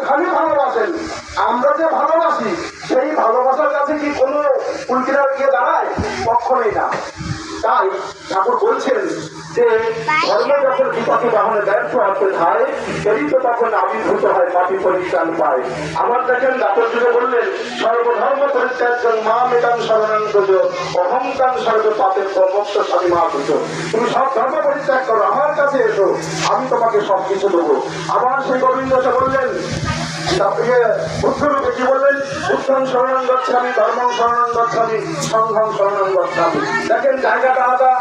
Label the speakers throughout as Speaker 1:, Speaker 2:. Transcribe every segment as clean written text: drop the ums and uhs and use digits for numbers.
Speaker 1: খালি ভালোবাসেন। আমরা যে ভালোবাসি সেই ভালোবাসার কাছে কি কোনো উল্কিরার গিয়ে দাঁড়ায়? কখনোই না। তাই ঠাকুর বলছেন যে ধর্ম যখন বিপথে বাহনে ব্যর্থ অর্থে ধায়, সেই তো তখন আবির্ভূত হয় মাটি পরিত্রাণ পায়। আমার দেখেন দাপর যুগে বললেন সর্বধর্ম পরিত্যাজ্য মা মেতাং শরণাং ব্রজ অহংকার সর্ব পাপের কর্মত্ব স্বামী মা ব্রজ। তুমি সব ধর্ম পরিত্যাগ করো, আমার কাছে এসো, আমি তোমাকে সবকিছু দেবো। আবার সেই গোবিন্দ বললেন বুদ্ধরূপে কি বললেন? বুদ্ধং শরণং গচ্ছামি, ধর্মং শরণং গচ্ছামি, সংঘং শরণং গচ্ছামি। দেখেন জায়গাটা আলাদা,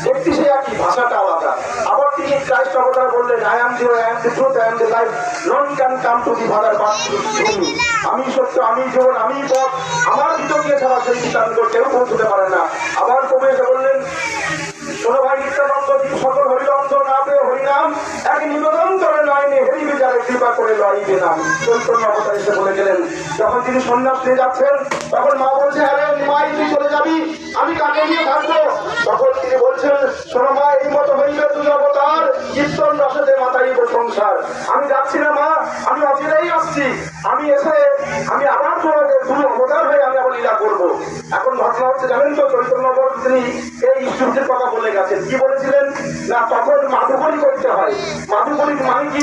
Speaker 1: ব্যক্তি সে একই, ভাষাটা আলাদা। আবার তিনি ক্রাইস্ট অবতার বললেন I am the way, I am the truth, I am the life, none can come to the father but through me. আমি সত্য, আমি জীবন, আমি পথ, আমার ভিতর দিয়ে ছাড়া সেই পিতার নিকট কেউ পৌঁছতে পারে না। আবার কবি এসে বললেন শোনো ভাই নিত্যানন্দ, সকল হরিবন্ধ না পেয়ে হরিনাম এক নিবেদন করে নয়নি, হরি বিচারে কৃপা করে লড়িবে নাম। চৈতন্য অবতার এসে বলে গেলেন যখন তিনি সন্ন্যাস নিয়ে যাচ্ছেন, তখন মা বলছে আরে নিমাই তুই চলে যাবি, আমি কাকে নিয়ে থাকবো? তখন তিনি বলছেন শোনো মা, এই মতো হইবে তুই অবতার, কীর্তন রসে মাতাইব সংসার। আমি যাচ্ছি না মা, আমি অচিরেই আসছি, আমি এসে আমি আবার তোমাকে তুমি অবতার হয়ে আমি আবার লীলা করবো। এখন ঘটনা হচ্ছে জানেন তো, চৈতন্য তিনি এই ইষ্টভূতির কথা বলে গেছেন। কি বলেছিলেন না, তখন মাধুকরী করতে হয়। মাধুকরী মানে কি,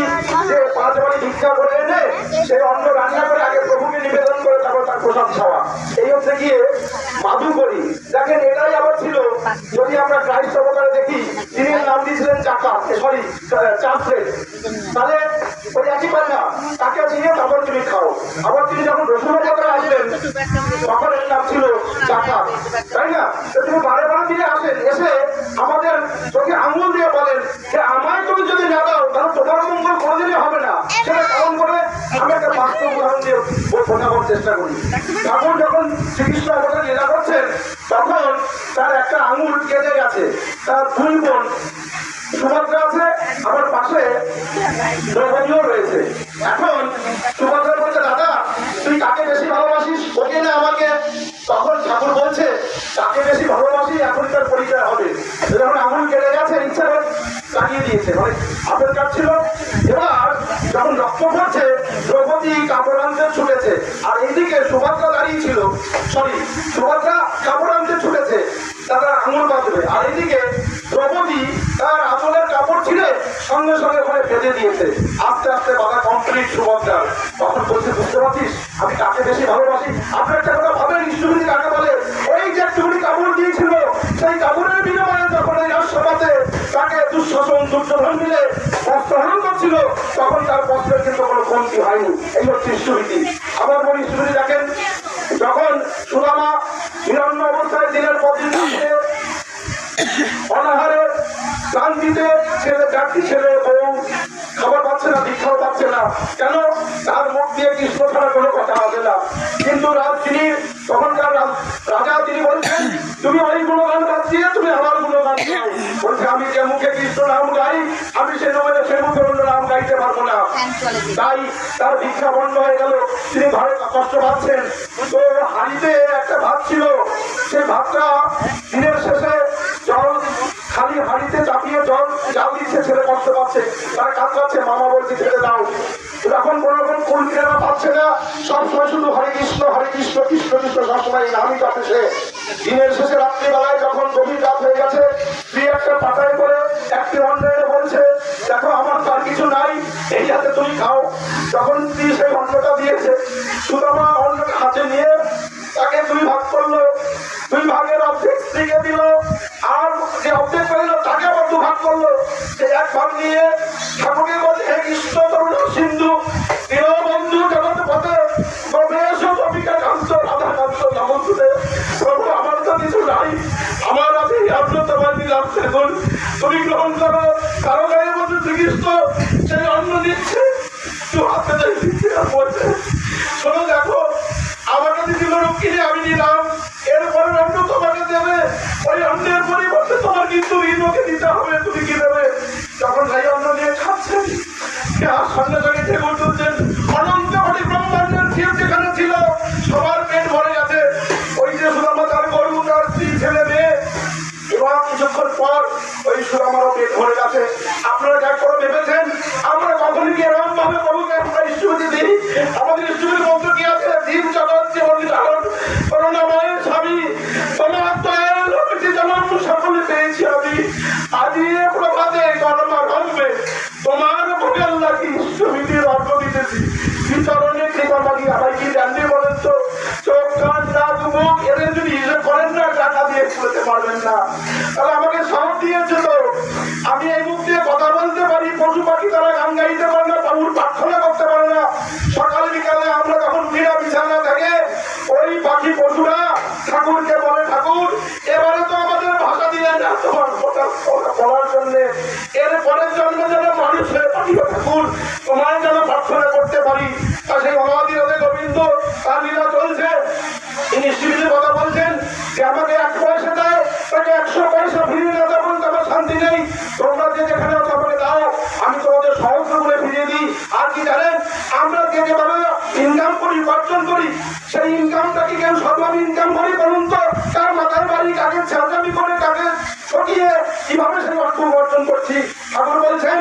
Speaker 1: যে 5 বাড়ি ভিক্ষা করে এনে সেই অন্ন রান্না করে আগে প্রভুকে নিবেদন করে তারপর তার প্রসাদ খাওয়া, এই হচ্ছে গিয়ে মাধুকরী। দেখেন এটাই আবার ছিল, যদি আমরা ক্রাইস্ট অবতারে দেখি তিনি নাম দিয়েছিলেন চাকাত, সরি চাকলেট, তাহলে ওই একই পারে না, তাকে দিয়ে তারপর তুমি খাও। আবার তিনি যখন রসুন অবতারে আসলেন তখন এর নাম ছিল চাকাত, তাই না? তো তুমি বারে বারে দিয়ে আসেন, এসে আমাদের চোখে আঙুল দিয়ে বলেন যে আমায় তুমি যদি না দাও তাহলে তোমার মঙ্গল কোনোদিনই হবে না। সেটা কেমন করে? আমি একটা বাস্তব উদাহরণ দিয়ে বোঝাবার চেষ্টা করি। তখন যখন শ্রীকৃষ্ণ অবতার লীলা করছেন তখন তার একটা আঙুল কেটে গেছে, তার 2 বোন সুভদ্রা আছে, আমার পাশে দ্রৌপদীও রয়েছে। এখন সুভদ্রা বলছে দাদা তুই কাকে বেশি ভালোবাসিস, ওকে না আমাকে? তখন ঠাকুর বলছে তাকে বেশি ভালোবাসি, এখন তার পরিচয় হবে। যখন আঙুল কেটে গেছে ইচ্ছা কাটিয়ে দিয়েছে, মানে আপেল কাটছিল। এবার যখন রক্ত পড়ছে দ্রৌপদী কাপড় আনতে ছুটেছে, আর এইদিকে সুভদ্রা দাঁড়িয়ে ছিল, সুভদ্রা কাপড় আনতে ছুটেছে, তারা আঙুল বাঁধবে, আর এইদিকে দ্রৌপদী তার আঁচলের কাপড় ছিঁড়ে সঙ্গে সঙ্গে ওখানে বেঁধে দিয়েছে। আস্তে আস্তে বাধা কমপ্লিট সুভদ্রার। তখন বলছে বুঝতে পারছিস আমি কাকে বেশি ভালোবাসি? আপনি একটা কথা ভাবেন, ইষ্টভূতি কাকে বলে? ওই যে একটুখানি কাপড় দিয়েছিল সেই কাপড়ের বিনিময়ে যখন এই রাষ্ট্রপতি তাকে দুঃশাসন দুর্যোধন মিলে বস্ত্রহরণ করছিল তখন তার বস্ত্রের কিন্তু কোনো কমতি হয়নি। এই হচ্ছে ইষ্টভূতি। আবার বলি ইষ্টভূতি দেখেন, যখন সুদামা হিরণ্য অবস্থায় দিনের পর দিন অনাহারে ক্লান্তিতে ছেলে বউ খাবার পাচ্ছে না, দীক্ষাও পাচ্ছে না, কেন? তার মুখ দিয়ে কৃষ্ণ ছাড়া কোনো কথা হবে না। কিন্তু তিনি তখনকার রাজা তিনি বলছেন তুমি অনেক গুণগান গাচ্ছিলে, তুমি আমার গুণগান গাও। বলছে আমি যে মুখে কৃষ্ণ নাম গাই আমি সে মুখে অন্য নাম গাইতে পারবো না। তাই তার ভিক্ষা বন্ধ হয়ে গেল, তিনি ঘরে কষ্ট পাচ্ছেন। তো হাঁড়িতে একটা ভাত ছিল, সেই ভাতটা দিনের শেষে জল খালি হাঁড়িতে চাপিয়ে জাল দিচ্ছে, ছেলে কষ্ট পাচ্ছে, তারা কাঁদছে, মামা বলছে খেতে দাও। যখন কোন রকম কুল কেনা পাচ্ছে না, সবসময় শুধু হরে কৃষ্ণ কৃষ্ণ কৃষ্ণ সবসময় নামই কাটে সে। দিনের শেষে রাত্রিবেলায় যখন গভীর রাত হয়ে গেছে, স্ত্রী একটা পাতায় করে একটি অন্যায় বলছে দেখো আমার তার কিছু নাই, এই হাতে তুমি খাও। যখন স্ত্রী সেই অন্নটা দিয়েছে, সুদামা অন্নটা হাতে নিয়ে তাকে 2 ভাগ করলো, 2 ভাগের অর্ধেক স্ত্রীকে দিল, আর যে অর্ধেক পেল তাকে আবার 2 ভাগ করলো। সে 1 ভাগ নিয়ে ঠাকুরকে বলছে হে কৃষ্ণ তরুণ সিন্ধু দীনবন্ধু জগৎ পথে প্রবেশ কবিকা কান্ত রাধা কান্ত নমস্তে। প্রভু আমার তো কিছু নাই, আমার আছে আপনার তোমার দিলাম সেগুন, তুমি গ্রহণ করো। কারো গায়ে বলছে শ্রীকৃষ্ণ সেই অন্ন দিচ্ছে, একটু হাতে দিচ্ছে আর বলছে শোনো দেখো পারবেন না। তাহলে আমাকে সাহস দিয়েছে তো, আমি এই মুখ দিয়ে কথা বলতে পারি, পশু পাখি তারা গান গাইতে পারে না, বাবুর প্রার্থনা করতে পারে না। সকাল বিকালে আমরা যখন বিনা বিছানা থাকে, ওই পাখি পশুরা ঠাকুরকে বলে, ঠাকুর এবারে তো আমাদের ভাষা দিলেন না তোমার কথা বলার জন্য, এর পরের জন্মে যেন মানুষ হয়ে পাঠিও ঠাকুর, তোমার যেন প্রার্থনা করতে পারি। তা সেই অনাদি রাধে গোবিন্দ তার লীলা চলছে। তিনি শিবিরের কথা বলছেন যে আমাকে 1 পয়সা দেয়, তাকে 100 পয়সা ফিরিয়ে না দেবো আমার শান্তি নেই। তোমরা যে যেখানে আছো আমাকে দাও, আমি তোমাদের সহস্র করে ফিরিয়ে দিই। আর কি জানেন, আমরা যে যেভাবে ইনকাম করি, উপার্জন করি, সেই ইনকামটাকে কেউ সর্বাম ইনকাম করি বলুন তো? তার মাথার বাড়ি কাকে ছেড়ামি করে, কাকে ঠকিয়ে কিভাবে সেই অর্থ উপার্জন করছি? ঠাকুর বলছেন